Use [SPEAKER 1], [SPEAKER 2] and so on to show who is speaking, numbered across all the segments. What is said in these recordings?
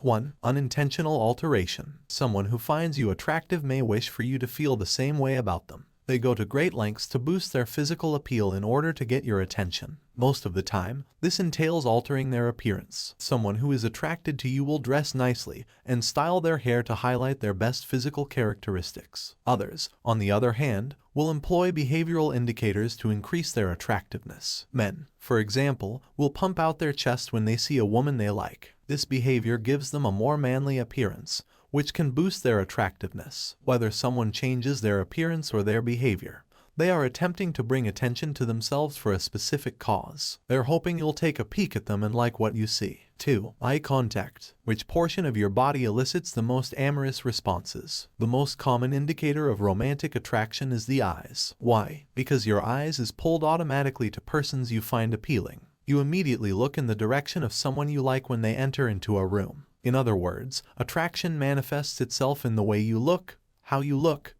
[SPEAKER 1] 1. Unintentional alteration. Someone who finds you attractive may wish for you to feel the same way about them. They go to great lengths to boost their physical appeal in order to get your attention. Most of the time, this entails altering their appearance. Someone who is attracted to you will dress nicely and style their hair to highlight their best physical characteristics. Others, on the other hand, will employ behavioral indicators to increase their attractiveness. Men, for example, will pump out their chest when they see a woman they like. This behavior gives them a more manly appearance, which can boost their attractiveness. Whether someone changes their appearance or their behavior, they are attempting to bring attention to themselves for a specific cause. They're hoping you'll take a peek at them and like what you see. 2. Eye contact. Which portion of your body elicits the most amorous responses? The most common indicator of romantic attraction is the eyes. Why? Because your eyes is pulled automatically to persons you find appealing. You immediately look in the direction of someone you like when they enter into a room. In other words, attraction manifests itself in the way you look, how you look,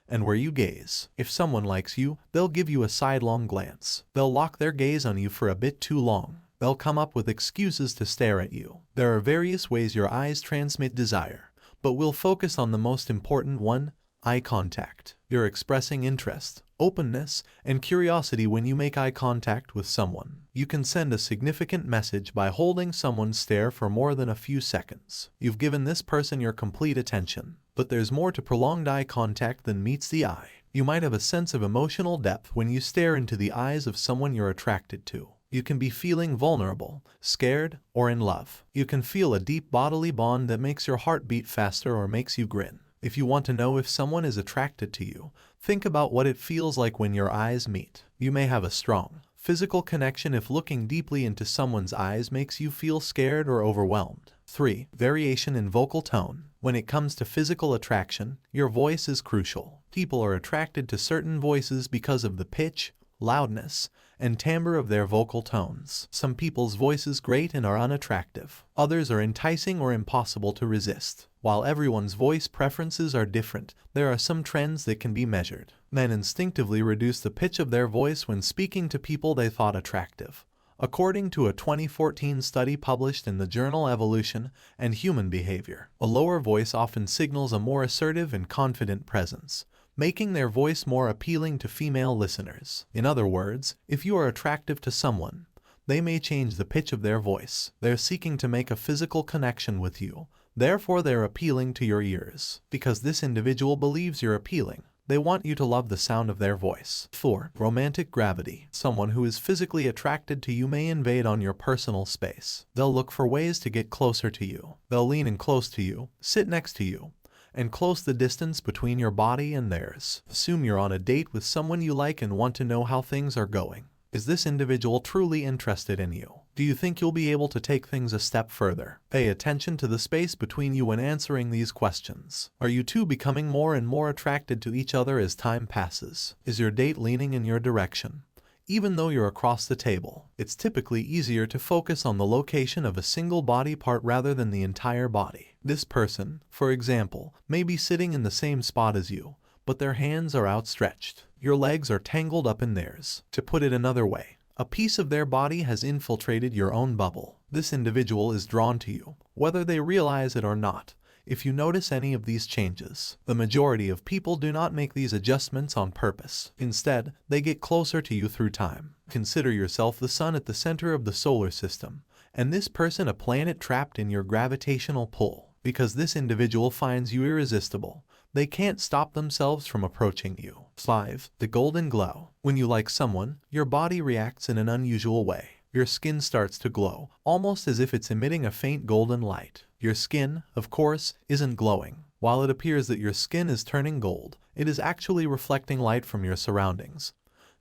[SPEAKER 1] and where you gaze. If someone likes you, they'll give you a sidelong glance. They'll lock their gaze on you for a bit too long. They'll come up with excuses to stare at you. There are various ways your eyes transmit desire, but we'll focus on the most important one: eye contact. You're expressing interest, openness, and curiosity when you make eye contact with someone. You can send a significant message by holding someone's stare for more than a few seconds. You've given this person your complete attention. But there's more to prolonged eye contact than meets the eye. You might have a sense of emotional depth when you stare into the eyes of someone you're attracted to. You can be feeling vulnerable, scared, or in love. You can feel a deep bodily bond that makes your heart beat faster or makes you grin. If you want to know if someone is attracted to you, think about what it feels like when your eyes meet. You may have a strong physical connection if looking deeply into someone's eyes makes you feel scared or overwhelmed. 3. Variation in vocal tone. When it comes to physical attraction, your voice is crucial. People are attracted to certain voices because of the pitch, loudness, and timbre of their vocal tones. Some people's voices great and are unattractive. Others are enticing or impossible to resist. While everyone's voice preferences are different, there are some trends that can be measured. Men instinctively reduce the pitch of their voice when speaking to people they thought attractive. According to a 2014 study published in the journal Evolution and Human Behavior, a lower voice often signals a more assertive and confident presence, making their voice more appealing to female listeners. In other words, if you are attractive to someone, they may change the pitch of their voice. They're seeking to make a physical connection with you, therefore they're appealing to your ears. Because this individual believes you're appealing, they want you to love the sound of their voice. 4. Romantic gravity. Someone who is physically attracted to you may invade on your personal space. They'll look for ways to get closer to you. They'll lean in close to you, sit next to you, and close the distance between your body and theirs. Assume you're on a date with someone you like and want to know how things are going. Is this individual truly interested in you? Do you think you'll be able to take things a step further? Pay attention to the space between you when answering these questions. Are you two becoming more and more attracted to each other as time passes? Is your date leaning in your direction? Even though you're across the table, it's typically easier to focus on the location of a single body part rather than the entire body. This person, for example, may be sitting in the same spot as you, but their hands are outstretched. Your legs are tangled up in theirs. To put it another way, a piece of their body has infiltrated your own bubble. This individual is drawn to you, whether they realize it or not. If you notice any of these changes, the majority of people do not make these adjustments on purpose. Instead, they get closer to you through time. Consider yourself the sun at the center of the solar system, and this person a planet trapped in your gravitational pull. Because this individual finds you irresistible, they can't stop themselves from approaching you. 5. The golden glow. When you like someone, your body reacts in an unusual way. Your skin starts to glow, almost as if it's emitting a faint golden light. Your skin, of course, isn't glowing. While it appears that your skin is turning gold, it is actually reflecting light from your surroundings,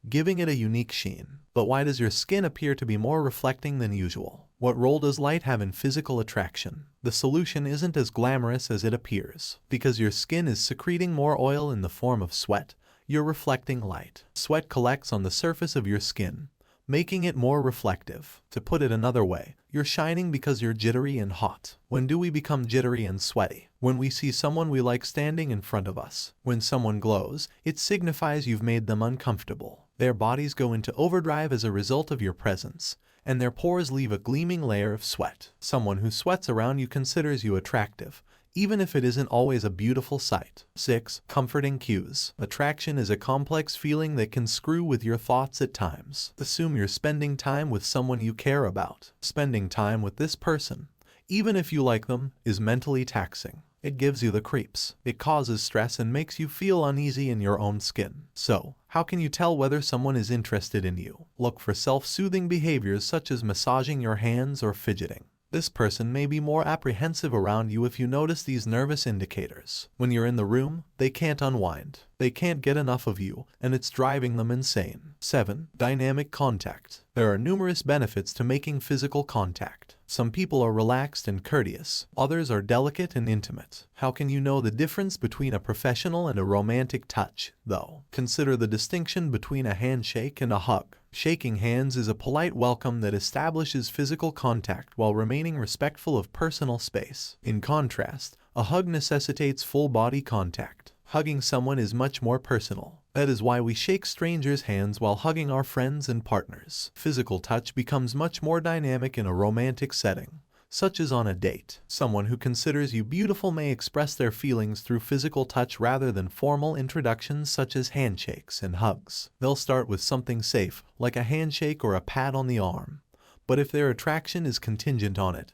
[SPEAKER 1] giving it a unique sheen. But why does your skin appear to be more reflecting than usual? What role does light have in physical attraction? The solution isn't as glamorous as it appears. Because your skin is secreting more oil in the form of sweat, you're reflecting light. Sweat collects on the surface of your skin, making it more reflective. To put it another way, you're shining because you're jittery and hot. When do we become jittery and sweaty? When we see someone we like standing in front of us. When someone glows, it signifies you've made them uncomfortable. Their bodies go into overdrive as a result of your presence, and their pores leave a gleaming layer of sweat. Someone who sweats around you considers you attractive, even if it isn't always a beautiful sight. 6. Comforting cues. Attraction is a complex feeling that can screw with your thoughts at times. Assume you're spending time with someone you care about. Spending time with this person, even if you like them, is mentally taxing. It gives you the creeps. It causes stress and makes you feel uneasy in your own skin. So, how can you tell whether someone is interested in you? Look for self-soothing behaviors such as massaging your hands or fidgeting. This person may be more apprehensive around you if you notice these nervous indicators. When you're in the room, they can't unwind. They can't get enough of you, and it's driving them insane. 7. Dynamic contact. There are numerous benefits to making physical contact. Some people are relaxed and courteous. Others are delicate and intimate. How can you know the difference between a professional and a romantic touch, though? Consider the distinction between a handshake and a hug. Shaking hands is a polite welcome that establishes physical contact while remaining respectful of personal space. In contrast, a hug necessitates full-body contact. Hugging someone is much more personal. That is why we shake strangers' hands while hugging our friends and partners. Physical touch becomes much more dynamic in a romantic setting, such as on a date. Someone who considers you beautiful may express their feelings through physical touch rather than formal introductions such as handshakes and hugs. They'll start with something safe, like a handshake or a pat on the arm. But if their attraction is contingent on it,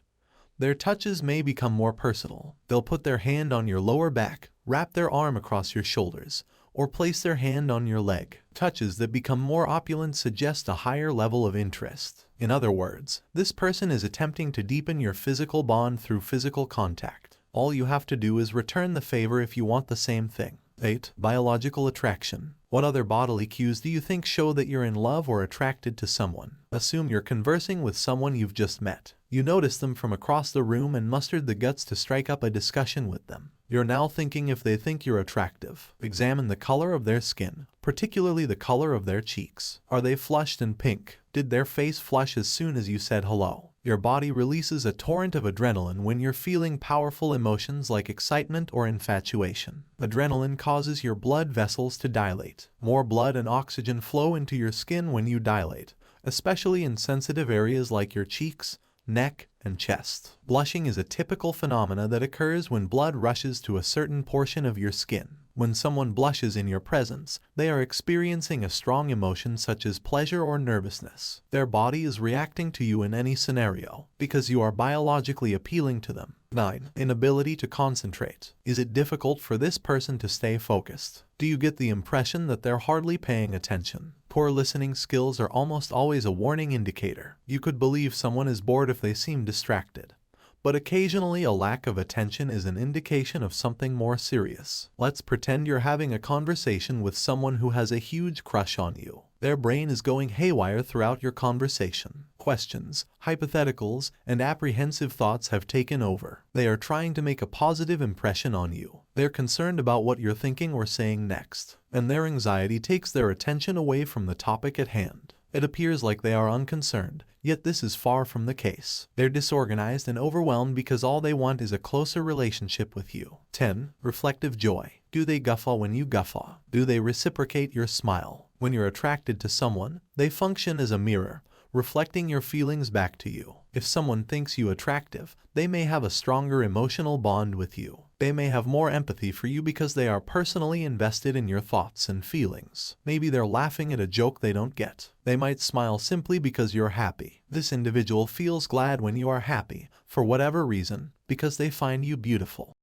[SPEAKER 1] their touches may become more personal. They'll put their hand on your lower back, wrap their arm across your shoulders, or place their hand on your leg. Touches that become more opulent suggest a higher level of interest. In other words, this person is attempting to deepen your physical bond through physical contact. All you have to do is return the favor if you want the same thing. 8. Biological attraction. What other bodily cues do you think show that you're in love or attracted to someone? Assume you're conversing with someone you've just met. You noticed them from across the room and mustered the guts to strike up a discussion with them. You're now thinking if they think you're attractive. Examine the color of their skin, particularly the color of their cheeks. Are they flushed and pink? Did their face flush as soon as you said hello? Your body releases a torrent of adrenaline when you're feeling powerful emotions like excitement or infatuation. Adrenaline causes your blood vessels to dilate. More blood and oxygen flow into your skin when you dilate, especially in sensitive areas like your cheeks, neck, and chest. Blushing is a typical phenomena that occurs when blood rushes to a certain portion of your skin. When someone blushes in your presence, they are experiencing a strong emotion such as pleasure or nervousness. Their body is reacting to you in any scenario, because you are biologically appealing to them. 9. Inability to concentrate. Is it difficult for this person to stay focused? Do you get the impression that they're hardly paying attention? Poor listening skills are almost always a warning indicator. You could believe someone is bored if they seem distracted. But occasionally a lack of attention is an indication of something more serious. Let's pretend you're having a conversation with someone who has a huge crush on you. Their brain is going haywire throughout your conversation. Questions, hypotheticals, and apprehensive thoughts have taken over. They are trying to make a positive impression on you. They're concerned about what you're thinking or saying next, and their anxiety takes their attention away from the topic at hand. It appears like they are unconcerned, yet this is far from the case. They're disorganized and overwhelmed because all they want is a closer relationship with you. 10. Reflective joy. Do they guffaw when you guffaw? Do they reciprocate your smile? When you're attracted to someone, they function as a mirror, reflecting your feelings back to you. If someone thinks you attractive, they may have a stronger emotional bond with you. They may have more empathy for you because they are personally invested in your thoughts and feelings. Maybe they're laughing at a joke they don't get. They might smile simply because you're happy. This individual feels glad when you are happy, for whatever reason, because they find you beautiful.